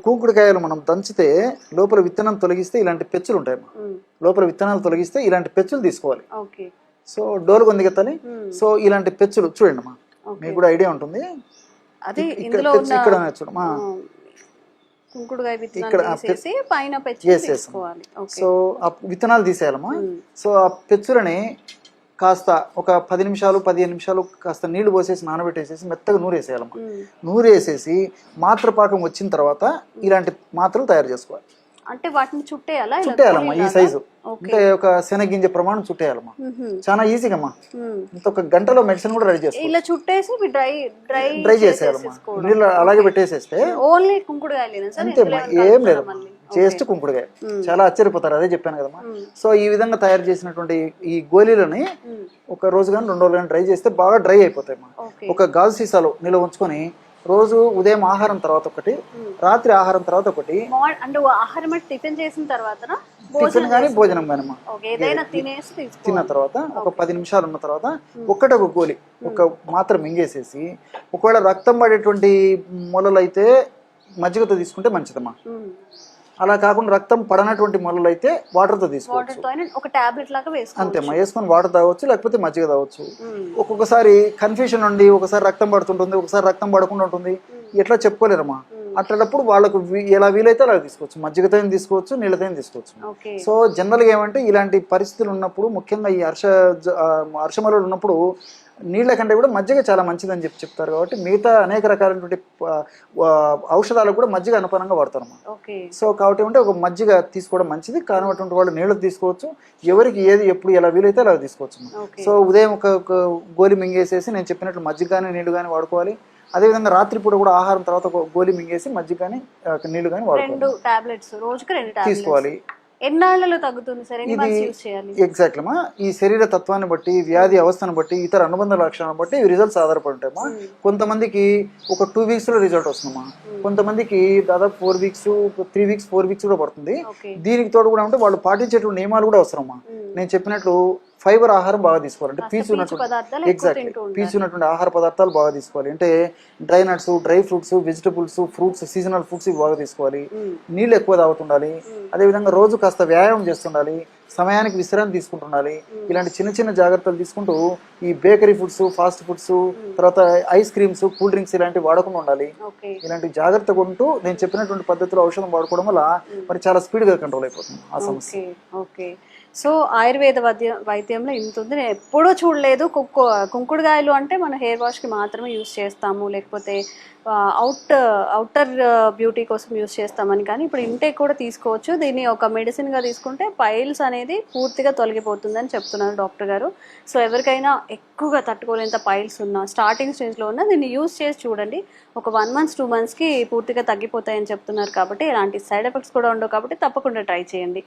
కుంకుడుకాయలు మనం దంచితే లోపల విత్తనం తొలగిస్తే ఇలాంటి పెచ్చులు ఉంటాయి. లోపల విత్తనాలు తొలగిస్తే ఇలాంటి పెచ్చులు తీసుకోవాలి. సో డోలుగా ఉంది కదా. సో ఇలాంటి పెచ్చులు చూడండి అమ్మా, మీకు కూడా ఐడియా ఉంటుంది. ఇక్కడ చూడమ్మా, సో ఆ విత్తనాలు తీసేయాలమ్మా. సో ఆ పెచ్చులని కాస్త ఒక 10 నిమిషాలు 15 నిమిషాలు కాస్త నీళ్లు పోసేసి నానబెట్టేసేసి మెత్తగా నూరేసేయాలమ్మా. నూరేసేసి మాత్ర పాకం వచ్చిన తర్వాత ఇలాంటి మాత్రలు తయారు చేసుకోవాలి. అంటే వాటిని చుట్టేయాలమ్మా ఈ సైజు, అంటే ఒక శనగింజ ప్రమాణం చుట్టేయాలమ్మా. చాలా ఈజీగా అమ్మా, ఇంత ఒక గంటలో మెడిసిన్ కూడా రెడీ చేసుకోవాలి. ఇలా చుట్టేసి డ్రై చేసేయాలమ్మా, నీళ్ళు అలాగే పెట్టేసేస్తే ఓన్లీ కుంకుడుకాయలేనా సార్? అంతేమ్మా, ఏం లేదమ్మా, జస్ట్ కుంకుడుకాయ. చాలా ఆశ్చర్యపోతారు, అదే చెప్పాను కదమ్మా. సో ఈ విధంగా తయారు చేసినటువంటి ఈ గోళీలని ఒక రోజు కానీ 2 రోజులు కానీ డ్రై చేస్తే బాగా డ్రై అయిపోతాయమ్మా. ఒక గాజు సీసాలో నిల్వ ఉంచుకొని రోజు ఉదయం ఆహారం తర్వాత ఒకటి, రాత్రి ఆహారం తర్వాత ఒకటి, అంటే ఆహారం టిఫిన్ చేసిన తర్వాత టిఫిన్ కానీ భోజనం కానీ తిన్న తర్వాత ఒక 10 నిమిషాలు ఉన్న తర్వాత ఒక గోలి ఒక మాత్రం మింగేసేసి, ఒకవేళ రక్తం పడేటువంటి మొలలు అయితే మజ్జిగతో తీసుకుంటే మంచిదమ్మా. అలా కాకుండా రక్తం పడనటువంటి మొలలు అయితే వాటర్తో తీసుకోవచ్చు. అంతేమ్మా, వేసుకొని వాటర్ తాగొచ్చు, లేకపోతే మజ్జిగ తాగొచ్చు. ఒక్కొక్కసారి కన్ఫ్యూషన్ ఉండి ఒకసారి రక్తం పడుతుంటుంది, ఒకసారి రక్తం పడకుండా ఉంటుంది, ఎట్లా చెప్పుకోలేరమ్మా. అట్లప్పుడు వాళ్ళకు ఎలా వీలైతే అలా తీసుకోవచ్చు, మజ్జిగతో తీసుకోవచ్చు, నీళ్ళతో తీసుకోవచ్చు. సో జనరల్గా ఏమంటే ఇలాంటి పరిస్థితులు ఉన్నప్పుడు, ముఖ్యంగా ఈ హర్షమలు ఉన్నప్పుడు నీళ్ళ కంటే కూడా మజ్జిగ చాలా మంచిదని చెప్తారు. కాబట్టి మిగతా అనేక రకాలైనటువంటి ఔషధాలకు కూడా మజ్జిగ అనుపానంగా వాడతారమ్మా. సో కాబట్టి ఏమంటే ఒక మజ్జిగ తీసుకోవడం మంచిది, కానటువంటి వాళ్ళు నీళ్ళు తీసుకోవచ్చు. ఎవరికి ఏది ఎప్పుడు ఎలా వీలైతే అలా తీసుకోవచ్చు. సో ఉదయం ఒక గోలి మింగేసేసి నేను చెప్పినట్లు మజ్జిగ కానీ నీళ్లు కానీ వాడుకోవాలి. అదేవిధంగా రాత్రిపూట కూడా ఆహారం తర్వాత ఒక గోలి మింగేసి మజ్జిగ కానీ నీళ్లు కానీ వాడుకోవాలి, తీసుకోవాలి. ఎన్నాళ్ళలో తగ్గుతుంది సార్? ఎగ్జాక్ట్లీ అమ్మా, ఈ శరీర తత్వాన్ని బట్టి, వ్యాధి అవస్థను బట్టి, ఇతర అనుబంధ లక్షణాలను బట్టి రిజల్ట్స్ ఆధారపడి ఉంటాయమ్మా. కొంతమందికి ఒక 2 వీక్స్ లో రిజల్ట్ వస్తుందమ్మా, కొంతమందికి దాదాపు 4 వీక్స్ 3 వీక్స్ 4 వీక్స్ కూడా పడుతుంది. దీనికి తోడు కూడా అంటే వాళ్ళు పాటించేటువంటి నియమాలు కూడా అవసరమ్మా. నేను చెప్పినట్లు ఫైబర్ ఆహారం బాగా తీసుకోవాలి, అంటే పీచు ఉన్నటువంటి పీచు ఉన్నటువంటి ఆహార పదార్థాలు బాగా తీసుకోవాలి. అంటే dry nuts, dry fruits, vegetables, fruits, seasonal fruits బాగా తీసుకోవాలి. నీళ్ళు ఎక్కువ తాగుతుండాలి. అదేవిధంగా రోజు కాస్త వ్యాయామం చేస్తుండాలి, సమయానికి విశ్రాంతి తీసుకుంటుండాలి. ఇలాంటి చిన్న చిన్న జాగ్రత్తలు తీసుకుంటూ ఈ బేకరీ ఫుడ్స్, ఫాస్ట్ ఫుడ్స్, తర్వాత ఐస్ క్రీమ్స్, కూల్ డ్రింక్స్ ఇలాంటివి వాడకుండా ఉండాలి. ఇలాంటి జాగ్రత్తగా ఉంటూ నేను చెప్పినటువంటి పద్ధతిలో ఔషధం వాడుకోవడం వల్ల మరి చాలా స్పీడ్గా కంట్రోల్ అయిపోతుంది ఆ సమస్య. సో ఆయుర్వేద వైద్యంలో ఇంత ఉంది, నేను ఎప్పుడూ చూడలేదు. కుంకుడుకాయలు అంటే మనం హెయిర్ వాష్కి మాత్రమే యూస్ చేస్తాము, లేకపోతే అవుటర్ బ్యూటీ కోసం యూస్ చేస్తామని. కానీ ఇప్పుడు ఇంటేక్ కూడా తీసుకోవచ్చు. దీన్ని ఒక మెడిసిన్గా తీసుకుంటే పైల్స్ అనేది పూర్తిగా తొలగిపోతుందని చెప్తున్నారు డాక్టర్ గారు. సో ఎవరికైనా ఎక్కువగా తట్టుకోలేంత పైల్స్ ఉన్నా, స్టార్టింగ్ స్టేజ్లో ఉన్నా దీన్ని యూస్ చేసి చూడండి. ఒక 1 month 2 monthsకి పూర్తిగా తగ్గిపోతాయని చెప్తున్నారు. కాబట్టి ఎలాంటి సైడ్ ఎఫెక్ట్స్ కూడా ఉండవు. కాబట్టి తప్పకుండా ట్రై చేయండి.